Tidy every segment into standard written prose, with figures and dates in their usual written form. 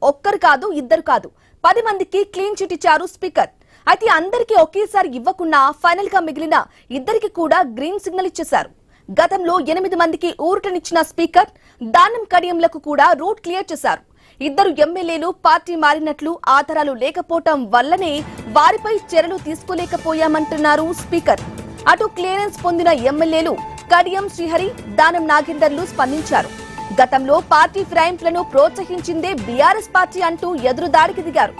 ఒక్కరు కాదు ఇద్దరు కాదు 10 మందికి క్లీన్ చిట్ ఇచ్చారు స్పీకర్. అయితే అందరికీ ఒకేసారి ఇవ్వకుండా ఫైనల్ గా మిగిలిన ఇద్దరికి కూడా గ్రీన్ సిగ్నల్ ఇచ్చేశారు. గతంలో 8 మందికి ఊరటనిచ్చిన స్పీకర్ దానం కడియంలకు కూడా రూట్ క్లియర్ చేశారు. ఇద్దరు ఎమ్మెల్యేలు పార్టీ మారినట్లు ఆధారాలు లేకపోవటం వల్లనే వారిపై చర్యలు తీసుకోలేకపోయామంటున్నారు స్పీకర్. అటు క్లియరెన్స్ పొందిన ఎమ్మెల్యేలు కడియం శ్రీహరి, దానం నాగేందర్లు స్పందించారు. గతంలో పార్టీ ఫిరాయింపులను ప్రోత్సహించిందే బీఆర్ఎస్ పార్టీ అంటూ ఎదురుదాడికి దిగారు.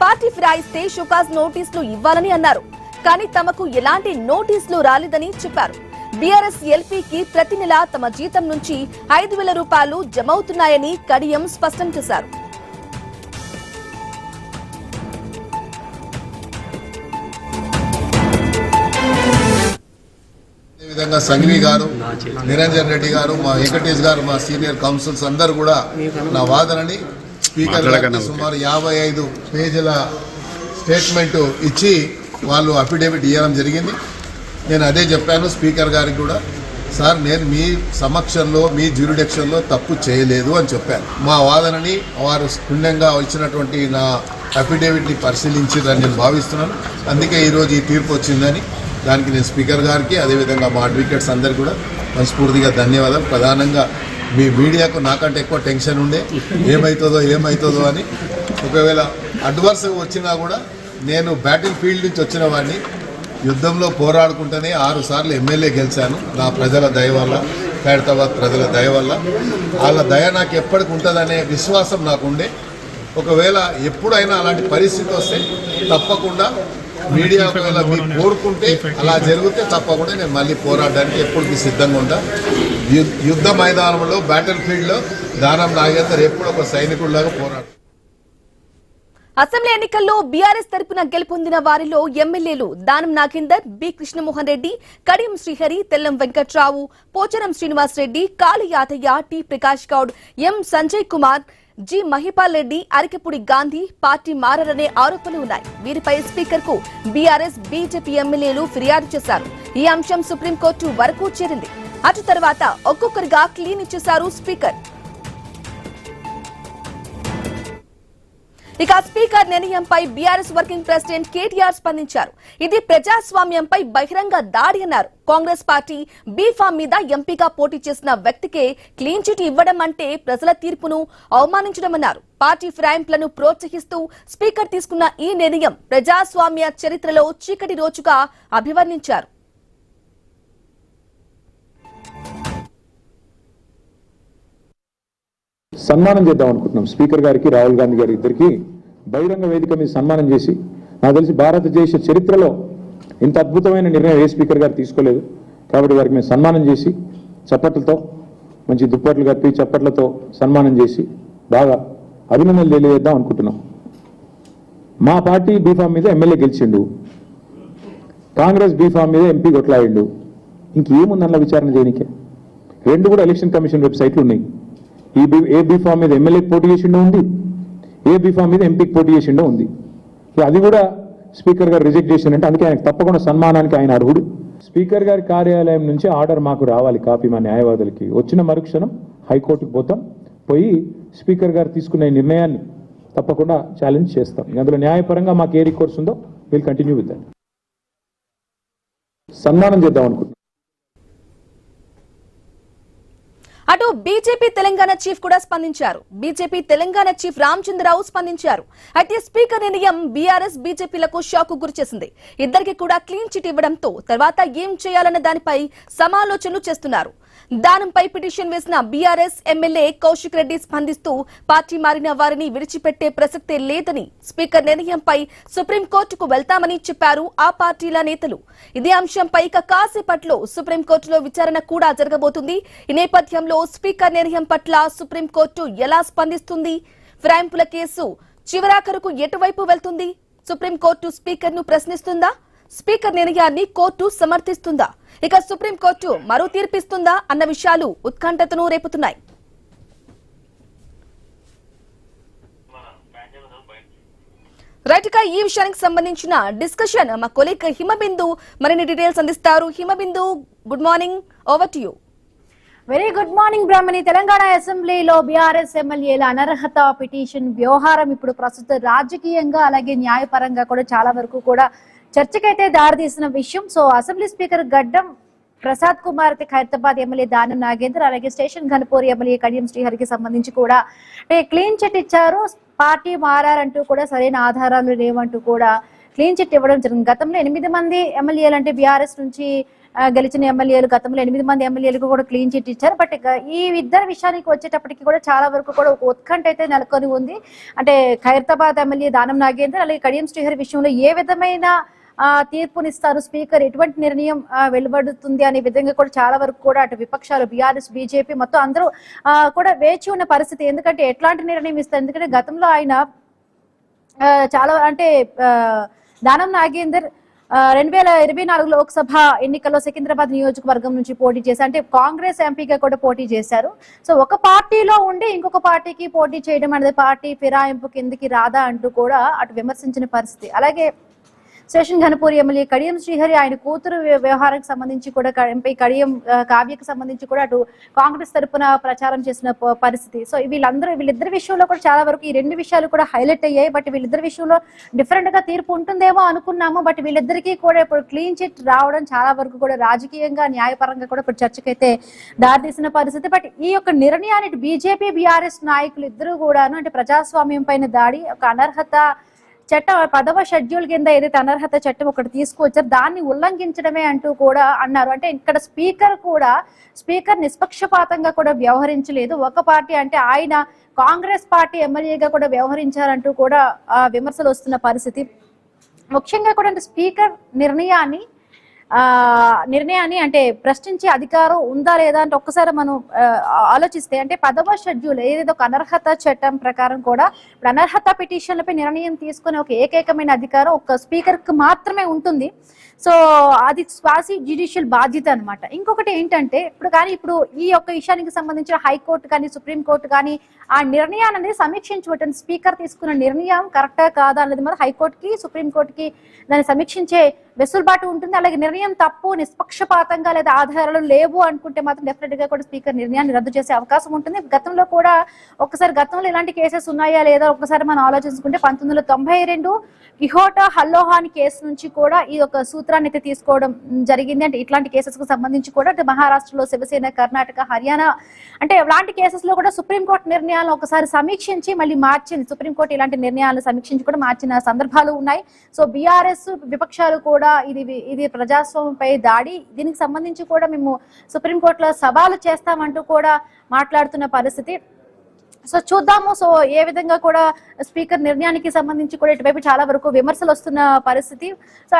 పార్టీ ఫిరాయిస్తే షోకాజ్ నోటీసులు ఇవ్వాలని అన్నారు. కానీ తమకు ఎలాంటి నోటీసులు రాలేదని చెప్పారు. బీఆర్ఎస్ ఎల్పీకి ప్రతి నెల తమ జీతం నుంచి 5,000 రూపాయలు జమవుతున్నాయని కడియం స్పష్టం చేశారు. విధంగా సంఘవి గారు, నిరంజన్ రెడ్డి గారు, మా వెంకటేష్ గారు, మా సీనియర్ కౌన్సిల్స్ అందరూ కూడా నా వాదనని స్పీకర్ గారికి సుమారు 55 పేజీల స్టేట్మెంట్ ఇచ్చి వాళ్ళు అఫిడేవిట్ ఇవ్వడం జరిగింది. నేను అదే చెప్పాను స్పీకర్ గారికి కూడా, సార్ నేను మీ సమక్షంలో మీ జ్యూరిడిక్షన్లో తప్పు చేయలేదు అని చెప్పాను. మా వాదనని వారు పుణ్యంగా ఇచ్చినటువంటి నా అఫిడేవిట్ని పరిశీలించారని నేను భావిస్తున్నాను. అందుకే ఈరోజు ఈ తీర్పు వచ్చిందని దానికి నేను స్పీకర్ గారికి అదేవిధంగా మా అడ్వకేట్స్ అందరికీ కూడా మనస్ఫూర్తిగా ధన్యవాదాలు. ప్రధానంగా మీ మీడియాకు నాకంటే ఎక్కువ టెన్షన్ ఉండే ఏమవుతుందో అని. ఒకవేళ అడ్వర్స్ వచ్చినా కూడా నేను బ్యాటిల్ ఫీల్డ్ నుంచి వచ్చిన వాడిని, యుద్ధంలో పోరాడుకుంటూనే 6 సార్లు ఎమ్మెల్యే గెలిచాను. నా ప్రజల దయ వల్ల, ఖైరతాబాద్ ప్రజల దయ వల్ల. వాళ్ళ దయ నాకు ఎప్పటికి ఉంటుందనే విశ్వాసం నాకుండే. ఒకవేళ ఎప్పుడైనా అలాంటి పరిస్థితి వస్తే తప్పకుండా మీడియా ఒకవేళ మీరు కోరుకుంటే అలా జరిగితే తప్పకుండా నేను మళ్ళీ పోరాడడానికి ఎప్పటికీ సిద్ధంగా ఉంటా. యుద్ధ మైదానంలో బ్యాటిల్ ఫీల్డ్లో దానం నాగేందర్ ఎప్పుడు ఒక సైనికుడిలాగా పోరాడు. అసెంబ్లీ ఎన్నికల్లో బీఆర్ఎస్ తరపున గెలుపొందిన వారిలో ఎమ్మెల్యేలు దానం నాగేందర్, బి కృష్ణమోహన్ రెడ్డి, కడియం శ్రీహరి, తెల్లం వెంకట్రావు, పోచారం శ్రీనివాస్ రెడ్డి, కాళీ యాదయ్య, టి ప్రకాష్ గౌడ్, ఎం సంజయ్ కుమార్, జి మహిపాల్ రెడ్డి, అరికెపూడి గాంధీ పార్టీ మారరనే ఆరోపణలు ఉన్నాయి. వీరిపై స్పీకర్ కు బీఆర్ఎస్, బీజేపీ ఎమ్మెల్యేలు ఫిర్యాదు చేశారు. ఈ అంశం సుప్రీంకోర్టు వరకు చేరింది. అటు తర్వాత ఒక్కొక్కరిగా క్లీన్ ఇచ్చేశారు స్పీకర్. ఇక స్పీకర్ నిర్ణయంపై బీఆర్ఎస్ వర్కింగ్ ప్రెసిడెంట్ కేటీఆర్ స్పందించారు. ఇది ప్రజాస్వామ్యంపై బహిరంగ దాడి అన్నారు. కాంగ్రెస్ పార్టీ బీఫామ్ మీద ఎంపీగా పోటీ చేసిన వ్యక్తికే క్లీన్ చిట్ ఇవ్వడం అంటే ప్రజల తీర్పును అవమానించడమన్నారు. పార్టీ ఫిరాయింపులను ప్రోత్సహిస్తూ స్పీకర్ తీసుకున్న ఈ నిర్ణయం ప్రజాస్వామ్య చరిత్రలో చీకటి రోజుగా అభివర్ణించారు. సన్మానం చేద్దాం అనుకుంటున్నాం స్పీకర్ గారికి, రాహుల్ గాంధీ గారి ఇద్దరికి బహిరంగ వేదిక మీద సన్మానం చేసి, నాకు తెలిసి భారతదేశ చరిత్రలో ఇంత అద్భుతమైన నిర్ణయం ఏ స్పీకర్ గారు తీసుకోలేదు. కాబట్టి వారికి మేము సన్మానం చేసి చప్పట్లతో, మంచి దుప్పట్లు కప్పి చప్పట్లతో సన్మానం చేసి బాగా అభినందనలు తెలియజేద్దాం అనుకుంటున్నాం. మా పార్టీ బీఫామ్ మీద ఎమ్మెల్యే గెలిచిండు, కాంగ్రెస్ బీఫామ్ మీద ఎంపీ కొట్లాడిండు. ఇంకేముందన్న విచారణ చేయనికే? 2 కూడా ఎలక్షన్ కమిషన్ వెబ్సైట్లు ఉన్నాయి. ఏ బీఫామ్ మీద ఎమ్మెల్యేకి పోటీ చేసిండో ఉంది, ఏ బీఫామ్ మీద ఎంపీకి పోటీ చేసిండో ఉంది. అది కూడా స్పీకర్ గారు రిజెక్ట్ చేసిందంటే అందుకే ఆయనకు తప్పకుండా సన్మానానికి ఆయన అర్హుడు. స్పీకర్ గారి కార్యాలయం నుంచి ఆర్డర్ మాకు రావాలి, కాపీ మా న్యాయవాదులకి. వచ్చిన మరుక్షణం హైకోర్టుకు పోతాం, పోయి స్పీకర్ గారు తీసుకునే నిర్ణయాన్ని తప్పకుండా ఛాలెంజ్ చేస్తాం. అందులో న్యాయపరంగా మాకు ఏ రికార్డ్స్ ఉందో విల్ కంటిన్యూ విత్ దట్. సన్మానం చేద్దాం అనుకుంటున్నాం. అటు బీజేపీ తెలంగాణ చీఫ్ కూడా స్పందించారు. బీజేపీ తెలంగాణ చీఫ్ రామచంద్రరావు స్పందించారు. అయితే స్పీకర్ నిర్ణయం బీఆర్ఎస్, బీజేపీలకు షాక్ గురిచేసింది. ఇద్దరికి కూడా క్లీన్ చిట్ ఇవ్వడంతో తర్వాత ఏం చేయాలన్న దానిపై సమాలోచనలు చేస్తున్నారు. దానంపై పిటిషన్ వేసిన బీఆర్ఎస్ ఎమ్మెల్యే కౌశిక్ రెడ్డి స్పందిస్తూ పార్టీ మారిన వారిని విడిచిపెట్టే ప్రసక్తే లేదని, స్పీకర్ నిర్ణయంపై సుప్రీంకోర్టుకు వెళ్తామని చెప్పారు ఆ పార్టీల నేతలు. ఇదే అంశంపై కాసేపట్లో సుప్రీంకోర్టులో విచారణ కూడా జరగబోతుంది. ఈ నేపథ్యంలో స్పీకర్ నిర్ణయం పట్ల సుప్రీంకోర్టు ఎలా స్పందిస్తుంది? ఫిరాయింపుల కేసు చివరాఖరుకు ఎటువైపు వెళ్తుంది? సుప్రీంకోర్టు స్పీకర్ ను ప్రశ్నిస్తుందా? స్పీకర్ నిర్ణయాన్ని కోర్టు సమర్థిస్తుందా? ఇక సుప్రీంకోర్టు మరో తీర్పిస్తుందా అన్న విషయాలు ఉత్కంఠతను రేపుతున్నాయి. రైట్, ఇక ఈ విషయానికి సంబంధించిన డిస్కషన్ మా కొలీగ్ హిమబిందు మరిన్ని డీటెయిల్స్ అందిస్తారు. Himabindu, good morning, over to you. Very good morning Brahmani. Telangana అసెంబ్లీలో బీఆర్ఎస్ ఎమ్మెల్యేల అనర్హత పిటిషన్ వ్యవహారం ఇప్పుడు ప్రస్తుత రాజకీయంగా అలాగే న్యాయపరంగా కూడా చాలా వరకు కూడా చర్చకైతే దారితీసిన విషయం. సో అసెంబ్లీ స్పీకర్ గడ్డం ప్రసాద్ కుమార్ ఖైరతాబాద్ ఎమ్మెల్యే దానం నాగేందర్ అలాగే స్టేషన్ ఘనపూర్ ఎమ్మెల్యే కడియం శ్రీహరికి సంబంధించి కూడా అంటే క్లీన్ చిట్ ఇచ్చారు. పార్టీ మారారంటూ కూడా సరైన ఆధారాలు లేవంటూ కూడా క్లీన్ చిట్ ఇవ్వడం జరిగింది. గతంలో 8 మంది ఎమ్మెల్యేలు అంటే బీఆర్ఎస్ నుంచి గెలిచిన ఎమ్మెల్యేలు గతంలో 8 మంది ఎమ్మెల్యేలకు కూడా క్లీన్ చిట్ ఇచ్చారు. బట్ ఈ ఇద్దరు విషయానికి వచ్చేటప్పటికి కూడా చాలా వరకు కూడా ఒక ఉత్కంఠ అయితే నెలకొని ఉంది. అంటే ఖైరతాబాద్ ఎమ్మెల్యే దానం నాగేందర్ అలాగే కడియం శ్రీహరి విషయంలో ఏ విధమైన తీర్పునిస్తారు స్పీకర్, ఎటువంటి నిర్ణయం వెలువడుతుంది అనే విధంగా కూడా చాలా వరకు కూడా అటు విపక్షాలు బీఆర్ఎస్ బీజేపీ మొత్తం అందరూ కూడా వేచి ఉన్న పరిస్థితి. ఎందుకంటే ఎట్లాంటి నిర్ణయం ఇస్తారు, ఎందుకంటే గతంలో ఆయన చాలా అంటే దానం నాగేందర్ 2024 లోక్సభ ఎన్నికల్లో సికింద్రాబాద్ నియోజకవర్గం నుంచి పోటీ చేశారు. అంటే కాంగ్రెస్ ఎంపీగా కూడా పోటీ చేశారు. సో ఒక పార్టీలో ఉండి ఇంకొక పార్టీకి పోటీ చేయడం అనేది పార్టీ ఫిరాయింపు కిందకి రాదా అంటూ కూడా అటు విమర్శించిన పరిస్థితి. అలాగే స్టేషన్ ఘనపూర్ ఎమ్మెల్యే కడియం శ్రీహరి ఆయన కూతురు వ్యవహారానికి సంబంధించి కూడా ఎంపీ కడియం కావ్యకు సంబంధించి కూడా అటు కాంగ్రెస్ తరఫున ప్రచారం చేసిన పరిస్థితి. సో వీళ్ళిద్దరి విషయంలో కూడా చాలా వరకు ఈ 2 విషయాలు కూడా హైలైట్ అయ్యాయి. బట్ వీళ్ళిద్దరి విషయంలో డిఫరెంట్ గా తీర్పు ఉంటుందేమో అనుకున్నాము. బట్ వీళ్ళిద్దరికీ కూడా ఇప్పుడు క్లీన్ చిట్ రావడం చాలా వరకు కూడా రాజకీయంగా న్యాయపరంగా కూడా ఇప్పుడు చర్చకైతే దారితీసిన పరిస్థితి. బట్ ఈ యొక్క నిర్ణయాన్ని బీజేపీ బీఆర్ఎస్ నాయకులు ఇద్దరు కూడాను అంటే ప్రజాస్వామ్యం పైన దాడి, ఒక అనర్హత చట్టం 10వ షెడ్యూల్ కింద ఏదైతే అనర్హత చట్టం ఒకటి తీసుకొచ్చారో దాన్ని ఉల్లంఘించడమే అంటూ కూడా అన్నారు. అంటే ఇక్కడ స్పీకర్ నిష్పక్షపాతంగా కూడా వ్యవహరించలేదు. ఒక పార్టీ అంటే ఆయన కాంగ్రెస్ పార్టీ ఎమ్మెల్యేగా కూడా వ్యవహరించారంటూ కూడా విమర్శలు వస్తున్న పరిస్థితి. ముఖ్యంగా కూడా అంటే స్పీకర్ నిర్ణయాన్ని అంటే ప్రశ్నించే అధికారం ఉందా లేదా అంటే ఒక్కసారి మనం ఆలోచిస్తే అంటే 10వ షెడ్యూల్ ఏదైతే ఒక అనర్హత చట్టం ప్రకారం కూడా ఇప్పుడు అనర్హత పిటిషన్లపై నిర్ణయం తీసుకునే ఒక ఏకైకమైన అధికారం ఒక స్పీకర్ కు మాత్రమే ఉంటుంది. సో అది క్వాసీ జ్యుడిషియల్ బాధ్యత అనమాట. ఇంకొకటి ఏంటంటే ఇప్పుడు ఈ యొక్క విషయానికి సంబంధించిన హైకోర్టు కానీ సుప్రీంకోర్టు కానీ ఆ నిర్ణయాన్ని అనేది సమీక్షించబట్టి స్పీకర్ తీసుకున్న నిర్ణయం కరెక్టా కాదా అనేది మరి హైకోర్టుకి సుప్రీంకోర్టుకి దాన్ని సమీక్షించే వెసులుబాటు ఉంటుంది. అలాగే నిర్ణయం తప్పు నిష్పక్షపాతంగా లేదా ఆధారాలు లేవు అనుకుంటే మాత్రం డెఫినెట్ గా కూడా స్పీకర్ నిర్ణయాన్ని రద్దు చేసే అవకాశం ఉంటుంది. గతంలో ఇలాంటి కేసెస్ ఉన్నాయా లేదా ఒకసారి మనం ఆలోచించుకుంటే 1992 కిహోటా హల్లోహాన్ కేసు నుంచి కూడా ఈ యొక్క సూత్రాన్ని అయితే తీసుకోవడం జరిగింది. అంటే ఇట్లాంటి కేసెస్ కు సంబంధించి కూడా అంటే మహారాష్ట్రలో శివసేన, కర్ణాటక, హర్యానా అంటే ఇలాంటి కేసెస్ లో కూడా సుప్రీంకోర్టు నిర్ణయాలను ఒకసారి సమీక్షించి మళ్ళీ మార్చింది. సుప్రీంకోర్టు ఇలాంటి నిర్ణయాలను సమీక్షించి కూడా మార్చిన సందర్భాలు ఉన్నాయి. సో బీఆర్ఎస్ విపక్షాలు కూడా ఇది ప్రజాస్వామ్యంపై దాడి, దీనికి సంబంధించి కూడా మేము సుప్రీంకోర్టులో సవాలు చేస్తామంటూ కూడా మాట్లాడుతున్న పరిస్థితి. సో చూద్దాము. సో ఏ విధంగా కూడా స్పీకర్ నిర్ణయానికి సంబంధించి కూడా ఇటువైపు చాలా వరకు విమర్శలు వస్తున్న పరిస్థితి. సో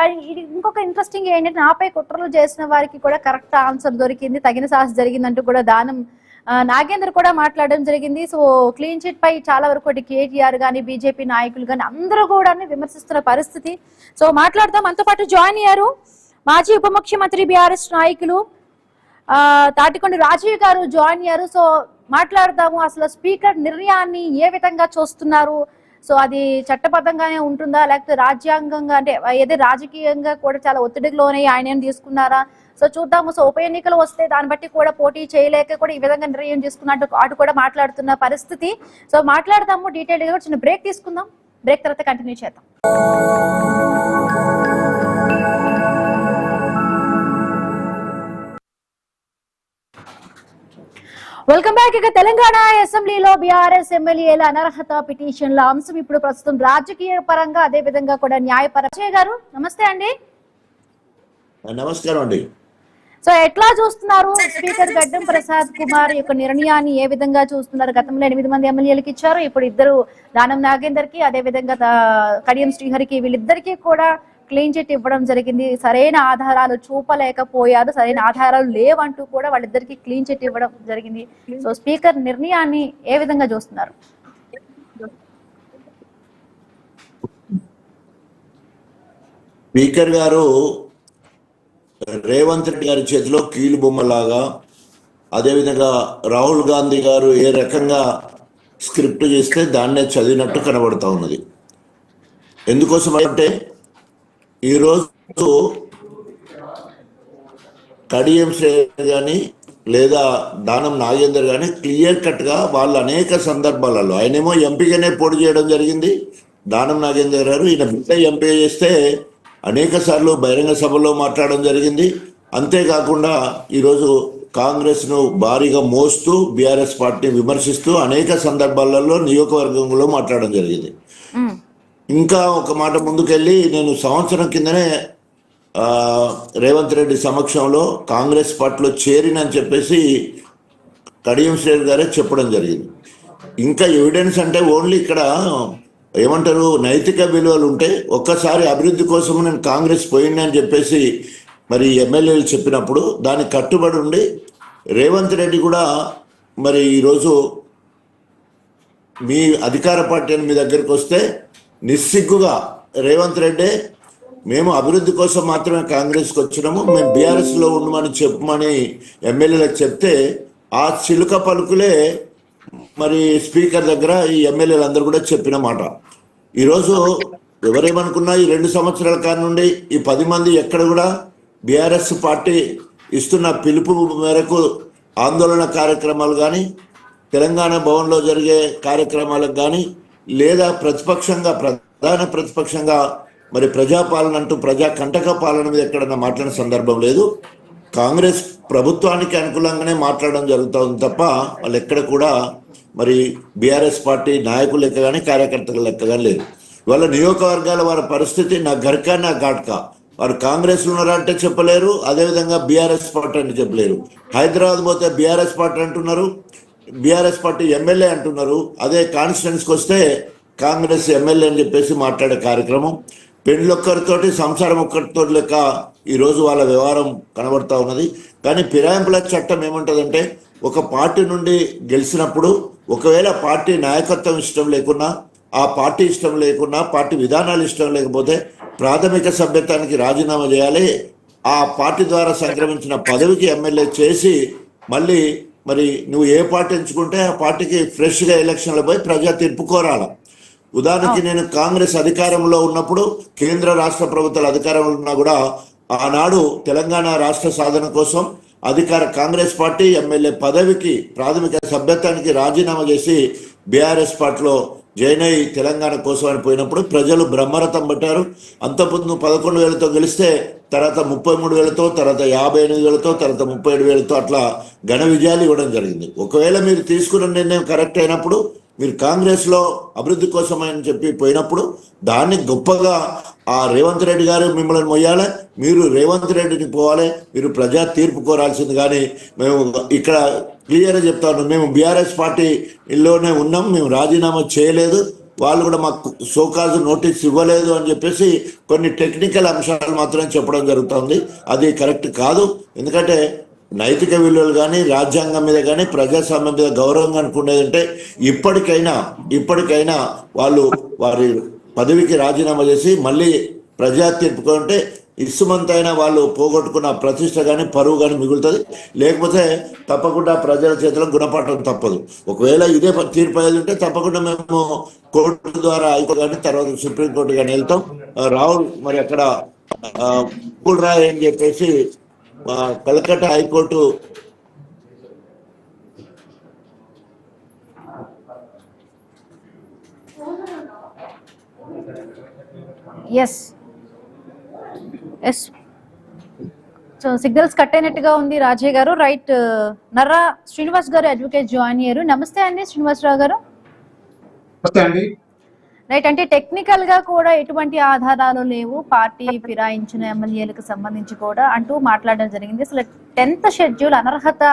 ఇంకొక ఇంట్రెస్టింగ్ ఏంటంటే నాపై కుట్రలు చేసిన వారికి కూడా కరెక్ట్ ఆన్సర్ దొరికింది, తగిన సాహస జరిగిందంటూ కూడా దానం నాగేందర్ కూడా మాట్లాడడం జరిగింది. సో క్లీన్ చిట్ పై చాలా వరకు కేటీఆర్ గానీ బీజేపీ నాయకులు కానీ అందరూ కూడా విమర్శిస్తున్న పరిస్థితి. సో మాట్లాడదాం. మనతో పాటు జాయిన్ అయ్యారు మాజీ ఉప ముఖ్యమంత్రి బీఆర్ఎస్ నాయకులు తాటికొండ రాజీవ్ గారు జాయిన్ అయ్యారు. సో మాట్లాడదాము. అసలు స్పీకర్ నిర్ణయాన్ని ఏ విధంగా చూస్తున్నారు? సో అది చట్టబద్ధంగానే ఉంటుందా లేకపోతే రాజ్యాంగంగా అంటే ఏదో రాజకీయంగా కూడా చాలా ఒత్తిడిలోనే ఆయన ఏం తీసుకున్నారా? సో చూద్దాము. సో ఉప ఎన్నికలు వస్తే దాన్ని బట్టి కూడా పోటీ చేయలేక కూడా ఈ విధంగా నిర్ణయం తీసుకున్నట్టు అటు కూడా మాట్లాడుతున్న పరిస్థితి. సో మాట్లాడదాము డీటెయిల్ గా. చిన్న బ్రేక్ తీసుకుందాం, బ్రేక్ తర్వాత కంటిన్యూ చేద్దాం. Welcome back. ఇక తెలంగాణ అసెంబ్లీలో బీఆర్ఎస్ ఎమ్మెల్యేల అనర్హత పిటిషన్ల అంశం ఇప్పుడు ప్రస్తుతం రాజకీయ పరంగా అదే విధంగా కూడా న్యాయపరంగా గారు నమస్తే అండి. నమస్కారం అండి. సో ఎట్లా చూస్తున్నారు స్పీకర్ గడ్డం ప్రసాద్ కుమార్ యొక్క నిర్ణయాన్ని ఏ విధంగా చూస్తున్నారు? గతంలో 8 మంది ఎమ్మెల్యేలకు ఇచ్చారు, ఇప్పుడు ఇద్దరు దానం నాగేందర్ కి అదే విధంగా కడియం శ్రీహరికి వీళ్ళిద్దరికీ కూడా క్లీన్ చిట్ ఇవ్వడం జరిగింది. సరైన ఆధారాలు చూపలేకపోయారు, సరైన ఆధారాలు లేవంటూ కూడా వాళ్ళిద్దరికి క్లీన్ చిట్ ఇవ్వడం జరిగింది. సో స్పీకర్ నిర్ణయాన్ని ఏ విధంగా చూస్తున్నారు? స్పీకర్ గారు రేవంత్ రెడ్డి గారి చేతిలో కీలు బొమ్మలాగా, అదేవిధంగా రాహుల్ గాంధీ గారు ఏ రకంగా స్క్రిప్ట్ చేస్తే దాన్నే చదివినట్టు కనబడతా ఉన్నది. ఎందుకోసం అంటే ఈరోజు కడియం శ్రేణి కానీ లేదా దానం నాగేందర్ కానీ క్లియర్ కట్గా వాళ్ళు అనేక సందర్భాలలో, ఆయనేమో ఎంపీగానే పోటీ చేయడం జరిగింది దానం నాగేందర్ గారు. ఈయన బిడ్డ ఎంపీ చేస్తే అనేక సార్లు బహిరంగ సభలో మాట్లాడడం జరిగింది. అంతేకాకుండా ఈరోజు కాంగ్రెస్ను భారీగా మోస్తూ బీఆర్ఎస్ పార్టీని విమర్శిస్తూ అనేక సందర్భాలలో నియోజకవర్గంలో మాట్లాడడం జరిగింది. ఇంకా ఒక మాట ముందుకెళ్ళి నేను సంవత్సరం కిందనే రేవంత్ రెడ్డి సమక్షంలో కాంగ్రెస్ పార్టీలో చేరినని చెప్పేసి కడియం శ్రేణి గారే చెప్పడం జరిగింది. ఇంకా ఎవిడెన్స్ అంటే ఓన్లీ ఇక్కడ ఏమంటారు, నైతిక విలువలు ఉంటే ఒక్కసారి అభివృద్ధి కోసం నేను కాంగ్రెస్ పోయింది అని చెప్పేసి మరి ఎమ్మెల్యేలు చెప్పినప్పుడు దానికి కట్టుబడి ఉండి రేవంత్ రెడ్డి కూడా మరి ఈరోజు మీ అధికార పార్టీ అని మీ దగ్గరికి వస్తే నిస్సిగ్గుగా రేవంత్ రెడ్డి మేము అభివృద్ధి కోసం మాత్రమే కాంగ్రెస్కి వచ్చినాము, మేము బీఆర్ఎస్లో ఉండమని చెప్పమని ఎమ్మెల్యేలకు చెప్తే ఆ చిలుక పలుకులే మరి స్పీకర్ దగ్గర ఈ ఎమ్మెల్యేలు అందరూ కూడా చెప్పిన మాట. ఈరోజు ఎవరేమనుకున్నా ఈ 2 సంవత్సరాల కాడి నుండి ఈ 10 మంది ఎక్కడ కూడా బీఆర్ఎస్ పార్టీ ఇస్తున్న పిలుపు మేరకు ఆందోళన కార్యక్రమాలు కానీ, తెలంగాణ భవన్లో జరిగే కార్యక్రమాలకు కానీ, లేదా ప్రధాన ప్రతిపక్షంగా మరి ప్రజాపాలన అంటూ ప్రజా కంటక పాలన మీద ఎక్కడన్నా మాట్లాడిన సందర్భం లేదు. కాంగ్రెస్ ప్రభుత్వానికి అనుకూలంగానే మాట్లాడడం జరుగుతుంది తప్ప వాళ్ళు ఎక్కడ కూడా మరి బీఆర్ఎస్ పార్టీ నాయకులు లెక్క కానీ కార్యకర్తల లెక్క కానీ లేదు. వాళ్ళ నియోజకవర్గాల వారి పరిస్థితి నా గర్కా నా ఘాట్కా. వారు కాంగ్రెస్లో ఉన్నారంటే చెప్పలేరు, అదేవిధంగా బీఆర్ఎస్ పార్టీ అంటే చెప్పలేరు. హైదరాబాద్ పోతే బీఆర్ఎస్ పార్టీ అంటున్నారు, బీఆర్ఎస్ పార్టీ ఎమ్మెల్యే అంటున్నారు. అదే కాన్స్టిట్యున్సీకి వస్తే కాంగ్రెస్ ఎమ్మెల్యే అని చెప్పేసి మాట్లాడే కార్యక్రమం. పెండ్లొక్కరితోటి సంసారం ఒక్కరితో లెక్క ఈరోజు వాళ్ళ వ్యవహారం కనబడతా ఉన్నది. కానీ ఫిరాయింపుల చట్టం ఏమంటుందంటే ఒక పార్టీ నుండి గెలిచినప్పుడు ఒకవేళ పార్టీ నాయకత్వం ఇష్టం లేకున్నా, ఆ పార్టీ ఇష్టం లేకున్నా, పార్టీ విధానాలు ఇష్టం లేకపోతే ప్రాథమిక సభ్యత్వానికి రాజీనామా చేయాలి. ఆ పార్టీ ద్వారా సంక్రమించిన పదవికి ఎమ్మెల్యే చేసి మళ్ళీ మరి నువ్వు ఏ పార్టీ ఎంచుకుంటే ఆ పార్టీకి ఫ్రెష్గా ఎలక్షన్లో పోయి ప్రజా తీర్పు కోరాలి. ఉదాహరణకి నేను కాంగ్రెస్ అధికారంలో ఉన్నప్పుడు, కేంద్ర రాష్ట్ర ప్రభుత్వాల అధికారంలో ఉన్నా కూడా ఆనాడు తెలంగాణ రాష్ట్ర సాధన కోసం కాంగ్రెస్ పార్టీ ఎమ్మెల్యే పదవికి ప్రాథమిక సభ్యత్వానికి రాజీనామా చేసి బీఆర్ఎస్ పార్టీలో జాయిన్ అయ్యి తెలంగాణ కోసం అని పోయినప్పుడు ప్రజలు బ్రహ్మరథం పట్టారు. అంతకుముందు 11,000తో గెలిస్తే తర్వాత 33,000తో, తర్వాత 58,000తో, తర్వాత 37,000తో అట్లా ఘన విజయాలు ఇవ్వడం జరిగింది. ఒకవేళ మీరు తీసుకున్న నిర్ణయం కరెక్ట్ అయినప్పుడు, మీరు కాంగ్రెస్లో అభివృద్ధి కోసం అని చెప్పి పోయినప్పుడు దాన్ని గొప్పగా ఆ రేవంత్ రెడ్డి గారు మిమ్మల్ని మొయ్యాలి, మీరు రేవంత్ రెడ్డిని పోవాలి, మీరు ప్రజా తీర్పు కోరాల్సింది. కానీ మేము ఇక్కడ క్లియర్గా చెప్తాను, మేము బీఆర్ఎస్ పార్టీలోనే ఉన్నాం, మేము రాజీనామా చేయలేదు, వాళ్ళు కూడా మాకు షోకాజ్ నోటీస్ ఇవ్వలేదు అని చెప్పేసి కొన్ని టెక్నికల్ అంశాలు మాత్రమే చెప్పడం జరుగుతుంది. అది కరెక్ట్ కాదు. ఎందుకంటే నైతిక విలువలు కానీ, రాజ్యాంగం మీద కానీ, ప్రజాస్వామ్యం మీద గౌరవంగా అనుకునేదంటే ఇప్పటికైనా వాళ్ళు వారి పదవికి రాజీనామా చేసి మళ్ళీ ప్రజా తీర్పుకుంటే ఇసుమంతైనా వాళ్ళు పోగొట్టుకున్న ప్రతిష్ట కానీ, పరువు కానీ మిగులుతుంది. లేకపోతే తప్పకుండా ప్రజల చేతిలో గుణపాఠం తప్పదు. ఒకవేళ ఇదే తీర్పు అయ్యేది ఉంటే తప్పకుండా మేము కోర్టు ద్వారా హైకోర్టు కానీ, తర్వాత సుప్రీంకోర్టు కానీ వెళ్తాం. రాహుల్ మరి అక్కడ రాయ్ అని చెప్పేసి Calcutta high court so signals cut అయినట్టుగా ఉంది రాజయ్య గారు. రైట్, నర్రా శ్రీనివాస్ గారు అడ్వకేట్ జాయిన్ అయ్యారు. నమస్తే అండి శ్రీనివాసరావు గారు. నమస్తే అండి. రైట్, అంటే టెక్నికల్ గా కూడా ఎటువంటి ఆధారాలు లేవు పార్టీ ఫిరాయించిన ఎమ్మెల్యేలకు సంబంధించి కూడా అంటూ మాట్లాడడం జరిగింది. అసలు 10th షెడ్యూల్ అనర్హత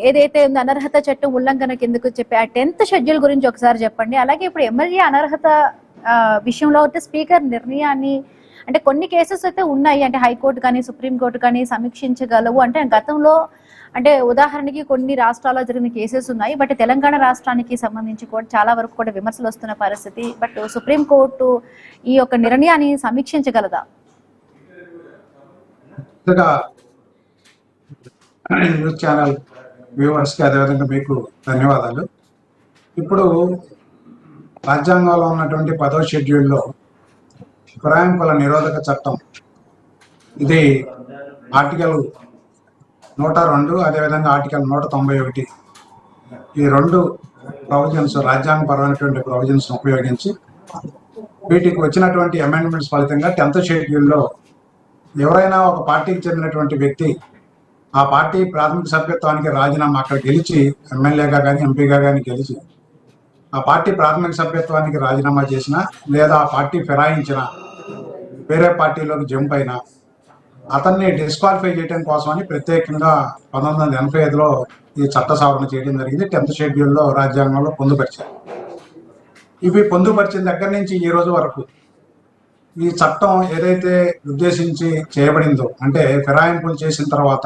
ఏదైతే ఉందో అనర్హత చట్టం ఉల్లంఘన కిందకు చెప్పి ఆ 10th షెడ్యూల్ గురించి ఒకసారి చెప్పండి. అలాగే ఇప్పుడు ఎమ్మెల్యే అనర్హత విషయంలో అయితే స్పీకర్ నిర్ణయాన్ని అంటే కొన్ని కేసెస్ అయితే ఉన్నాయి, అంటే హైకోర్టు కానీ సుప్రీంకోర్టు కానీ సమీక్షించగలవు. అంటే గతంలో అంటే ఉదాహరణకి కొన్ని రాష్ట్రాల్లో జరిగిన కేసెస్ ఉన్నాయి, బట్ తెలంగాణ రాష్ట్రానికి సంబంధించి కూడా చాలా వరకు కూడా విమర్శలు వస్తున్న పరిస్థితి. బట్ సుప్రీంకోర్టు ఈ యొక్క నిర్ణయాన్ని సమీక్షించగలదా? న్యూస్ ఛానల్ వ్యూవర్స్కి అదేవిధంగా మీకు ధన్యవాదాలు. ఇప్పుడు రాజ్యాంగంలో ఉన్నటువంటి 10వ షెడ్యూల్లో ఫిరాయింపుల నిరోధక చట్టం, ఇది ఆర్టికల్ 102 అదేవిధంగా ఆర్టికల్ 191 ఈ 2 ప్రొవిజన్స్ రాజ్యాంగపరమైనటువంటి ప్రొవిజన్స్ ఉపయోగించి వీటికి వచ్చినటువంటి అమెండ్మెంట్స్ ఫలితంగా 10th షెడ్యూల్లో ఎవరైనా ఒక పార్టీకి చెందినటువంటి వ్యక్తి ఆ పార్టీ ప్రాథమిక సభ్యత్వానికి రాజీనామా అక్కడ గెలిచి ఎమ్మెల్యేగా కానీ ఎంపీగా కానీ గెలిచి ఆ పార్టీ ప్రాథమిక సభ్యత్వానికి రాజీనామా చేసిన లేదా ఆ పార్టీ ఫిరాయించిన వేరే పార్టీలోకి జంప్ అయినా అతన్ని డిస్క్వాలిఫై చేయడం కోసమని ప్రత్యేకంగా 1985లో ఈ చట్ట సవరణ చేయడం జరిగింది. 10th షెడ్యూల్లో రాజ్యాంగంలో పొందుపరిచారు. ఇవి పొందుపరిచిన దగ్గర నుంచి ఈ రోజు వరకు ఈ చట్టం ఏదైతే ఉద్దేశించి చేయబడిందో, అంటే ఫిరాయింపులు చేసిన తర్వాత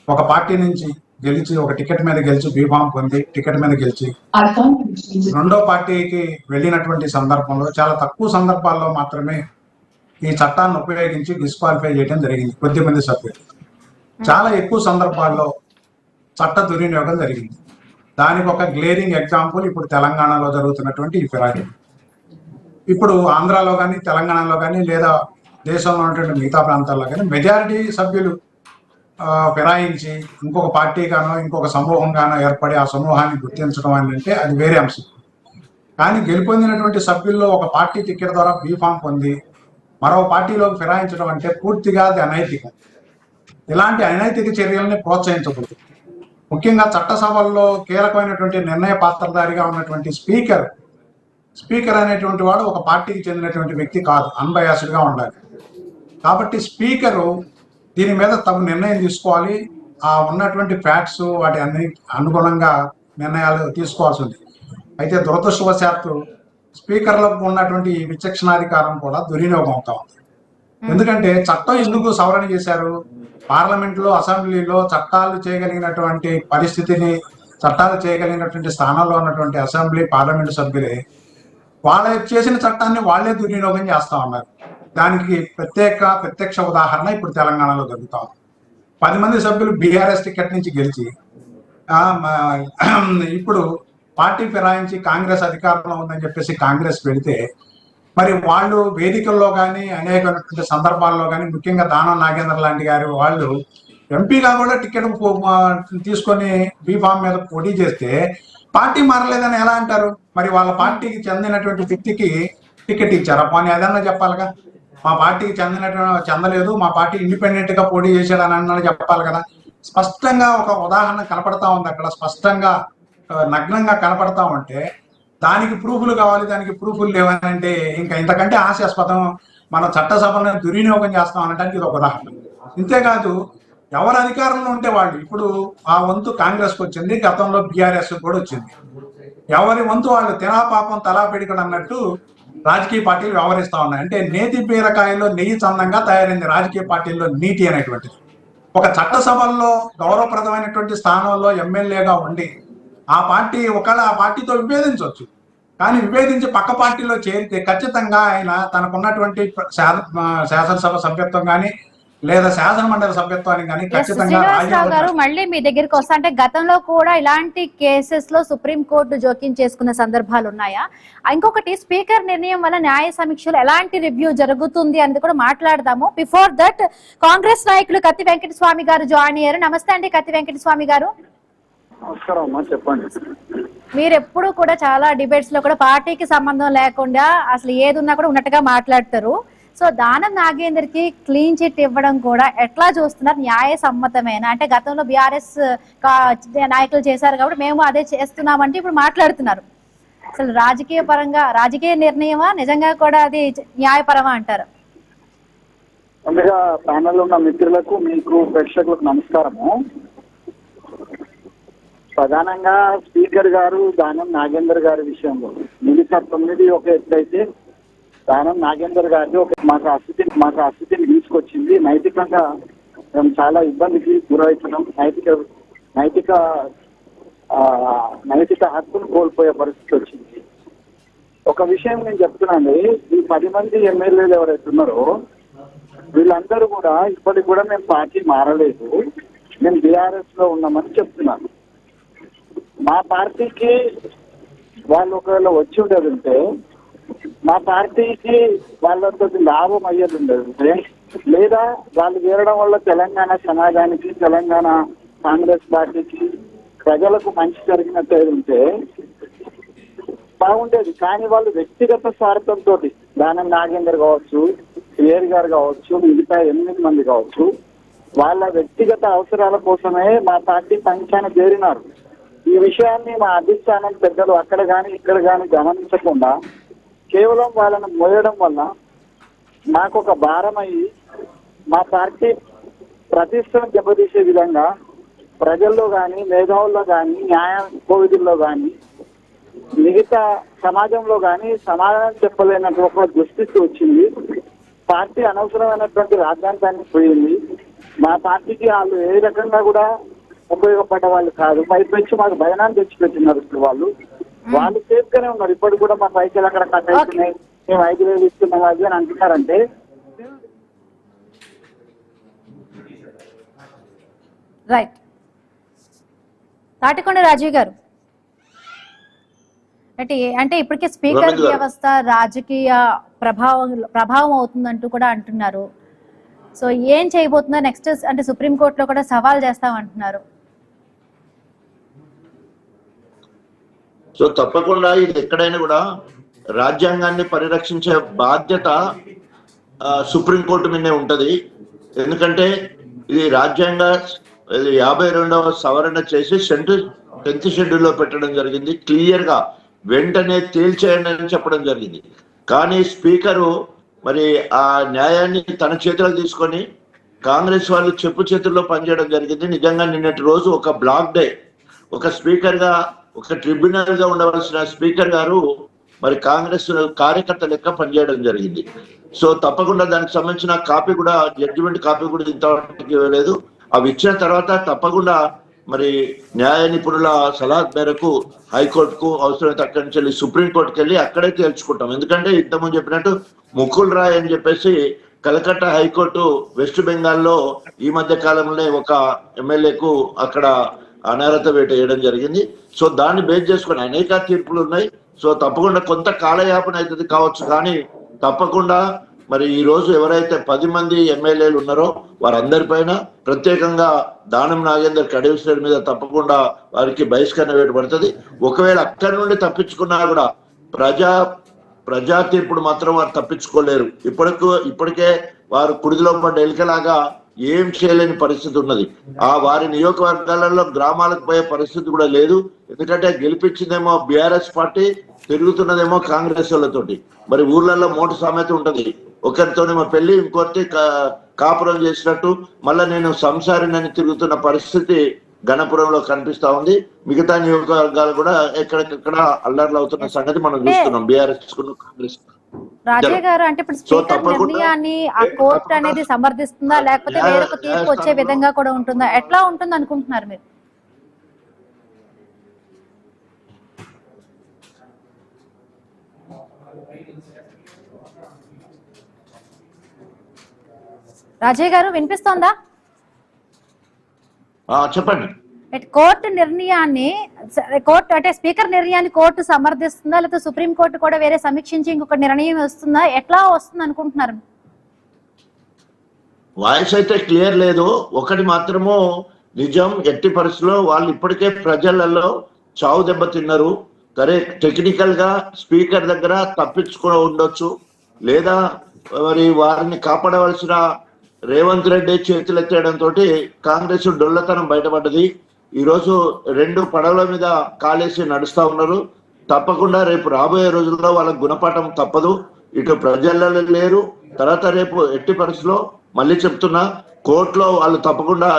ఒక పార్టీ నుంచి గెలిచి ఒక టికెట్ మీద గెలిచి బీఫామ్ పొంది టికెట్ మీద గెలిచి రెండో పార్టీకి వెళ్ళినటువంటి సందర్భంలో చాలా తక్కువ సందర్భాల్లో మాత్రమే ఈ చట్టాన్ని ఉపయోగించి డిస్క్వాలిఫై చేయడం జరిగింది కొద్దిమంది సభ్యులు. చాలా ఎక్కువ సందర్భాల్లో చట్ట దుర్వినియోగం జరిగింది. దానికి ఒక గ్లేరింగ్ ఎగ్జాంపుల్ ఇప్పుడు తెలంగాణలో జరుగుతున్నటువంటి ఈ ఫిరాయింపు. ఇప్పుడు ఆంధ్రాలో కానీ తెలంగాణలో కానీ లేదా దేశంలో ఉన్నటువంటి మిగతా ప్రాంతాల్లో కానీ మెజారిటీ సభ్యులు ఫిరాయించి ఇంకొక పార్టీగానో ఇంకొక సమూహంగానో ఏర్పడి ఆ సమూహాన్ని గుర్తించడం అని అంటే అది వేరే అంశం. కానీ గెలుపొందినటువంటి సభ్యుల్లో ఒక పార్టీ టికెట్ ద్వారా బీఫామ్ పొంది మరో పార్టీలోకి ఫిరాయించడం అంటే పూర్తిగా అది అనైతికం. ఇలాంటి అనైతిక చర్యల్ని ప్రోత్సహించకూడదు. ముఖ్యంగా చట్టసభల్లో కీలకమైనటువంటి నిర్ణయ పాత్రధారిగా ఉన్నటువంటి స్పీకర్ అనేటువంటి వాడు ఒక పార్టీకి చెందినటువంటి వ్యక్తి కాదు, అన్బయాస్డ్గా ఉండాలి. కాబట్టి స్పీకరు దీని మీద తగు నిర్ణయం తీసుకోవాలి. ఆ ఉన్నటువంటి ఫ్యాక్ట్స్ వాటి అన్ని అనుగుణంగా నిర్ణయాలు తీసుకోవాల్సి ఉంది. అయితే దురదృష్టవశాత్తు స్పీకర్లకు ఉన్నటువంటి ఈ విచక్షణాధికారం కూడా దుర్వినియోగం అవుతా ఉంది. ఎందుకంటే చట్టం ఎందుకు సవరణ చేశారు? పార్లమెంట్లో అసెంబ్లీలో చట్టాలు చేయగలిగినటువంటి పరిస్థితిని, చట్టాలు చేయగలిగినటువంటి స్థానంలో ఉన్నటువంటి అసెంబ్లీ పార్లమెంటు సభ్యులే వాళ్ళ చేసిన చట్టాన్ని వాళ్లే దుర్వినియోగం చేస్తా ఉన్నారు. దానికి ప్రత్యక్ష ఉదాహరణ ఇప్పుడు తెలంగాణలో జరుగుతా ఉంది. 10 మంది సభ్యులు బీఆర్ఎస్ టికెట్ నుంచి గెలిచి ఇప్పుడు పార్టీ ఫిరాయించి కాంగ్రెస్ అధికారంలో ఉందని చెప్పేసి కాంగ్రెస్ వెళితే మరి వాళ్ళు వేదికల్లో కానీ అనేకమైనటువంటి సందర్భాల్లో కానీ ముఖ్యంగా దానం నాగేంద్ర లాంటి గారు వాళ్ళు ఎంపీగా కూడా టికెట్ తీసుకొని బీఫామ్ మీద పోటీ చేస్తే పార్టీ మారలేదని ఎలా అంటారు? మరి వాళ్ళ పార్టీకి చెందినటువంటి వ్యక్తికి టికెట్ ఇచ్చారా? పోనీ అదన్నా చెప్పాలిగా. మా పార్టీకి చెందలేదు, మా పార్టీ ఇండిపెండెంట్ గా పోటీ చేశాడని అన్న చెప్పాలి కదా. స్పష్టంగా ఒక ఉదాహరణ కనపడతా ఉంది అక్కడ, స్పష్టంగా నగ్నంగా కనపడతా ఉంటే దానికి ప్రూఫ్లు కావాలి, దానికి ప్రూఫ్లు లేవని అంటే ఇంకా ఇంతకంటే హాస్యాస్పదం. మన చట్టసభలను దుర్వినియోగం చేస్తాం అనడానికి ఇది ఒక ఉదాహరణ. ఇంతేకాదు ఎవరు అధికారంలో ఉంటే వాళ్ళు, ఇప్పుడు ఆ వంతు కాంగ్రెస్కి వచ్చింది, గతంలో బీఆర్ఎస్ కూడా వచ్చింది. ఎవరి వంతు వాళ్ళు తినా పాపం తలా పెడికడు అన్నట్టు రాజకీయ పార్టీలు వ్యవహరిస్తా ఉన్నాయి. అంటే నేతి బీరకాయలో నెయ్యి చందంగా తయారైంది రాజకీయ పార్టీల్లో నీతి అనేటువంటిది. ఒక చట్టసభల్లో గౌరవప్రదమైనటువంటి స్థానంలో ఎమ్మెల్యేగా ఉండి ఆ పార్టీ ఒకవేళ ఆ పార్టీతో విభేదించవచ్చు, కానీ విభేదించి పక్క పార్టీలో చేరితే ఖచ్చితంగా ఆయన తనకున్నటువంటి శాసనసభ సభ్యత్వం కానీ లేదా శాసన మండలి సభ్యత్వానికి కానీ ఖచ్చితంగా గారు మళ్ళీ మీ దగ్గరికి వస్తా. అంటే గతంలో కూడా ఇలాంటి కేసెస్ లో సుప్రీంకోర్టు జోక్యం చేసుకున్న సందర్భాలు ఉన్నాయా? ఇంకొకటి, స్పీకర్ నిర్ణయం వల్ల న్యాయ సమీక్షలు ఎలాంటి రివ్యూ జరుగుతుంది అనేది కూడా మాట్లాడదాము. బిఫోర్ దట్ కాంగ్రెస్ నాయకులు కత్తి వెంకట స్వామి గారు జాయిన్ అయ్యారు. నమస్తే అండి కత్తి వెంకట స్వామి గారు. నమస్కారం అమ్మా, చెప్పండి. మీరు ఎప్పుడు కూడా చాలా డిబేట్స్ లో కూడా పార్టీకి సంబంధం లేకుండా అసలు ఏది ఉన్నా కూడా ఉన్నట్టుగా మాట్లాడతారు. సో దానం నాగేందర్ కి క్లీన్ చిట్ ఇవ్వడం కూడా ఎట్లా చూస్తున్నారు? న్యాయ సమ్మతమేనా? అంటే గతంలో బీఆర్ఎస్ నాయకులు చేశారు కాబట్టి మేము అదే చేస్తున్నామంటే ఇప్పుడు మాట్లాడుతున్నారు. అసలు రాజకీయ పరంగా రాజకీయ నిర్ణయమా, నిజంగా కూడా అది న్యాయపరమా అంటారు? ముందుగా ప్యానెల్ ఉన్న మిత్రులకు, మీకు ప్రేక్షకులకు నమస్కారము. ప్రధానంగా స్పీకర్ గారు దానం నాగేందర్ గారి విషయంలో మిగతా 9 ఒక ఎత్తైతే దానం నాగేందర్ గారిని మాకు అస్థితిని తీసుకొచ్చింది. నైతికంగా మేము చాలా ఇబ్బందికి గురవుతున్నాం. నైతిక హక్కును కోల్పోయే పరిస్థితి వచ్చింది. ఒక విషయం నేను చెప్తున్నాను, ఈ 10 మంది ఎమ్మెల్యేలు ఎవరైతే ఉన్నారో వీళ్ళందరూ కూడా ఇప్పటికి కూడా మేము పార్టీ మారలేదు, మేము బీఆర్ఎస్ లో ఉన్నామని చెప్తున్నాను. మా పార్టీకి వాళ్ళు ఒకవేళ వచ్చి ఉండేది ఉంటే, మా పార్టీకి వాళ్ళతో లాభం అయ్యేది ఉండేది ఉంటే లేదా వాళ్ళు చేరడం వల్ల తెలంగాణ సమాజానికి, తెలంగాణ కాంగ్రెస్ పార్టీకి, ప్రజలకు మంచి జరిగినట్టు ఉంటే బాగుండేది. కానీ వాళ్ళు వ్యక్తిగత స్వార్థంతో దానం నాగేందర్ కావచ్చు, ఏరి గారు కావచ్చు, మిగతా 8 మంది కావచ్చు, వాళ్ళ వ్యక్తిగత అవసరాల కోసమే మా పార్టీ పంచాన చేరినారు. ఈ విషయాన్ని మా అధిష్టానం పెద్దలు అక్కడ కానీ ఇక్కడ కానీ గమనించకుండా కేవలం వాళ్ళను మోయడం వల్ల మాకు ఒక భారమయ్యి మా పార్టీ ప్రతిష్టను దెబ్బతీసే విధంగా ప్రజల్లో కానీ, మేధావుల్లో కానీ, న్యాయ కోవిధుల్లో కానీ, మిగతా సమాజంలో కానీ సమాధానం చెప్పలేనటువంటి ఒక దుస్థితి వచ్చింది. పార్టీ అనవసరమైనటువంటి రాజ్యాంగానికి పోయింది. మా పార్టీకి వాళ్ళు ఏ రకంగా కూడా ఉపయోగపడ్డ వాళ్ళు కాదు. పైపెచ్చి మాకు భయాన్ని తెచ్చిపెట్టినారు. ఇప్పుడు వాళ్ళు సేఫ్ గానే ఉన్నారు. ఇప్పటికి కూడా మా పైసలు అక్కడ కట్ అవుతున్నాయి, మేము 5,000 ఇస్తున్నాం అది అని అంటున్నారంటే రైట్. తాటికొండ రాజీవ్ గారు, అంటే ఇప్పటికే స్పీకర్ వ్యవస్థ రాజకీయ ప్రభావం అవుతుందంటూ కూడా అంటున్నారు. సో ఏం చేయబోతున్నారు నెక్స్ట్? అంటే సుప్రీంకోర్టులో కూడా సవాల్ చేస్తామంటున్నారు. సో తప్పకుండా ఇది ఎక్కడైనా కూడా రాజ్యాంగాన్ని పరిరక్షించే బాధ్యత సుప్రీంకోర్టు మీదే ఉంటది. ఎందుకంటే ఇది రాజ్యాంగ 52వ సవరణ చేసి 10th షెడ్యూల్లో పెట్టడం జరిగింది. క్లియర్ గా వెంటనే తేల్చేయండి అని చెప్పడం జరిగింది. కానీ స్పీకరు మరి ఆ న్యాయాన్ని తన చేతిలో తీసుకొని కాంగ్రెస్ వాళ్ళు చెప్పు చేతుల్లో పనిచేయడం జరిగింది. నిజంగా నిన్నటి రోజు ఒక బ్లాక్ డే, ఒక స్పీకర్ గా, ఒక ట్రిబ్యునల్ గా ఉండవలసిన స్పీకర్ గారు మరి కాంగ్రెస్ కార్యకర్త లెక్క పనిచేయడం జరిగింది. సో తప్పకుండా దానికి సంబంధించిన కాపీ కూడా, జడ్జిమెంట్ కాపీ కూడా ఇంతవరకు ఇవ్వలేదు. అవి ఇచ్చిన తర్వాత తప్పకుండా మరి న్యాయ నిపుణుల సలహా మేరకు హైకోర్టుకు, అవసరమైతే అక్కడి నుంచి వెళ్ళి సుప్రీంకోర్టుకి వెళ్ళి అక్కడే తేల్చుకుంటాం. ఎందుకంటే ఇంతకుముందు చెప్పినట్టు ముకుల్ రాయ్ అని చెప్పేసి కలకత్తా హైకోర్టు వెస్ట్ బెంగాల్లో ఈ మధ్య కాలంలోనే ఒక ఎమ్మెల్యేకు అక్కడ అనర్హత వేట వేయడం జరిగింది. సో దాన్ని బేస్ చేసుకుని అనేక తీర్పులు ఉన్నాయి. సో తప్పకుండా కొంత కాలయాపన అవుతుంది కావచ్చు, కానీ తప్పకుండా మరి ఈ రోజు ఎవరైతే 10 మంది ఎమ్మెల్యేలు ఉన్నారో వారందరిపైన ప్రత్యేకంగా దానం నాగేందర్ కడివిశ్వర్ మీద తప్పకుండా వారికి బహిష్కరణ వేయబడుతుంది. ఒకవేళ అక్కడి నుండి తప్పించుకున్నా కూడా ప్రజా తీర్పుడు మాత్రం వారు తప్పించుకోలేరు. ఇప్పటికే వారు కుడిలో పడ్డ ఎలికలాగా ఏం చేయలేని పరిస్థితి ఉన్నది. వారి నియోజకవర్గాలలో గ్రామాలకు పోయే పరిస్థితి కూడా లేదు. ఎందుకంటే గెలిపించిందేమో బీఆర్ఎస్ పార్టీ, తిరుగుతున్నదేమో కాంగ్రెస్ వాళ్ళతోటి. మరి ఊర్లలో మోటు సామెత ఉంటది, ఒకరితోనేమో పెళ్లి, ఇంకొకటి కాపురం చేసినట్టు మళ్ళా నేను సంసారినని తిరుగుతున్న పరిస్థితి గణపురంలో కనిపిస్తా ఉంది. మిగతా నియోజకవర్గాలు కూడా ఎక్కడికక్కడ అల్లర్లు అవుతున్న సంగతి మనం చూస్తున్నాం బీఆర్ఎస్ కాంగ్రెస్. రాజయ్య గారు, అంటే ఇప్పుడు స్పీకర్ నిర్ణయాన్ని ఆ కోర్టు అనేది సమర్థిస్తుందా, లేకపోతే వేరొక తీర్పు వచ్చే విధంగా కూడా ఉంటుందా? ఎట్లా ఉంటుంది అనుకుంటున్నారు మీరు? రాజయ్య గారు వినిపిస్తోందా? చెప్పండి. కోర్టు నిర్ణయాన్ని, అంటే స్పీకర్ నిర్ణయాన్ని కోర్టు సమర్థిస్తుందా, లేకపోతే సుప్రీం కోర్టు కూడా వేరే సమీక్షించి ఇంకొక నిర్ణయం వస్తుందా? ఎట్లా వస్తుంది అనుకుంటున్నారు? వాయిస్ అయితే క్లియర్ లేదు. ఒకటి మాత్రము నిజం, ఎట్టి పరిస్థితుల్లో వాళ్ళు ఇప్పటికే ప్రజలలో చావు దెబ్బ తిన్నారు. సరే, టెక్నికల్ గా స్పీకర్ దగ్గర తప్పించుకో ఉండొచ్చు, లేదా మరి వారిని కాపాడవలసిన రేవంత్ రెడ్డి చేతులెత్తేయడంతో కాంగ్రెస్ డొల్లతనం బయటపడ్డది. ఈరోజు 2 పడవల మీద కాలేసి నడుస్తా ఉన్నారు. తప్పకుండా రేపు రాబోయే రోజుల్లో వాళ్ళకు గుణపాఠం తప్పదు. ఇటు ప్రజలలో లేరు. తర్వాత రేపు ఎట్టి పరిస్థితుల్లో మళ్ళీ చెప్తున్నా, కోర్టులో వాళ్ళు తప్పకుండా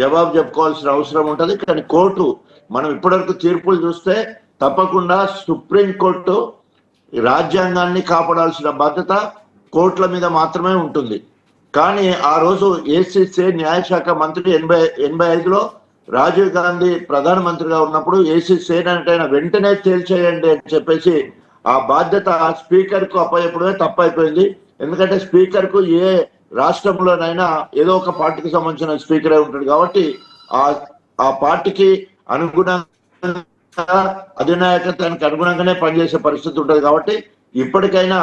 జవాబు చెప్పుకోవాల్సిన అవసరం ఉంటది. కానీ కోర్టు, మనం ఇప్పటివరకు తీర్పులు చూస్తే తప్పకుండా సుప్రీంకోర్టు రాజ్యాంగాన్ని కాపాడాల్సిన బాధ్యత కోర్టుల మీద మాత్రమే ఉంటుంది. కానీ ఆ రోజు ఏసీసీ న్యాయశాఖ మంత్రి 85లో రాజీవ్ గాంధీ ప్రధానమంత్రిగా ఉన్నప్పుడు ఏసీసీ అంటే వెంటనే తేల్చేయండి అని చెప్పేసి ఆ బాధ్యత స్పీకర్ కు అప్పచెప్పడమే తప్పైపోయింది. ఎందుకంటే స్పీకర్ కు ఏ రాష్ట్రంలోనైనా ఏదో ఒక పార్టీకి సంబంధించిన స్పీకరే ఉంటాడు కాబట్టి ఆ పార్టీకి అనుగుణంగా, అధినాయకత్వానికి అనుగుణంగానే పనిచేసే పరిస్థితి ఉంటుంది. కాబట్టి ఇప్పటికైనా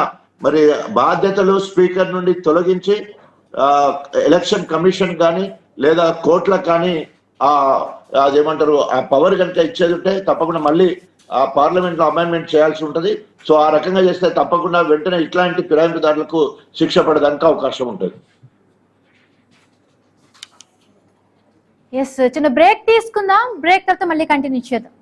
మరి బాధ్యతలు స్పీకర్ నుండి తొలగించి ఎలక్షన్ కమిషన్ కానీ లేదా కోర్టులకు కానీ అదేమంటారు ఆ పవర్ కనుక ఇచ్చేది ఉంటే తప్పకుండా మళ్ళీ ఆ పార్లమెంట్ లో అమెండ్మెంట్ చేయాల్సి ఉంటుంది. సో ఆ రకంగా చేస్తే తప్పకుండా వెంటనే ఇట్లాంటి ఫిరాయింపుదారులకు శిక్ష పడడానికి అవకాశం ఉంటుంది. ఎస్, చిన్న బ్రేక్ తీసుకుందాం. బ్రేక్ తర్వాత మళ్ళీ కంటిన్యూ చేద్దాం.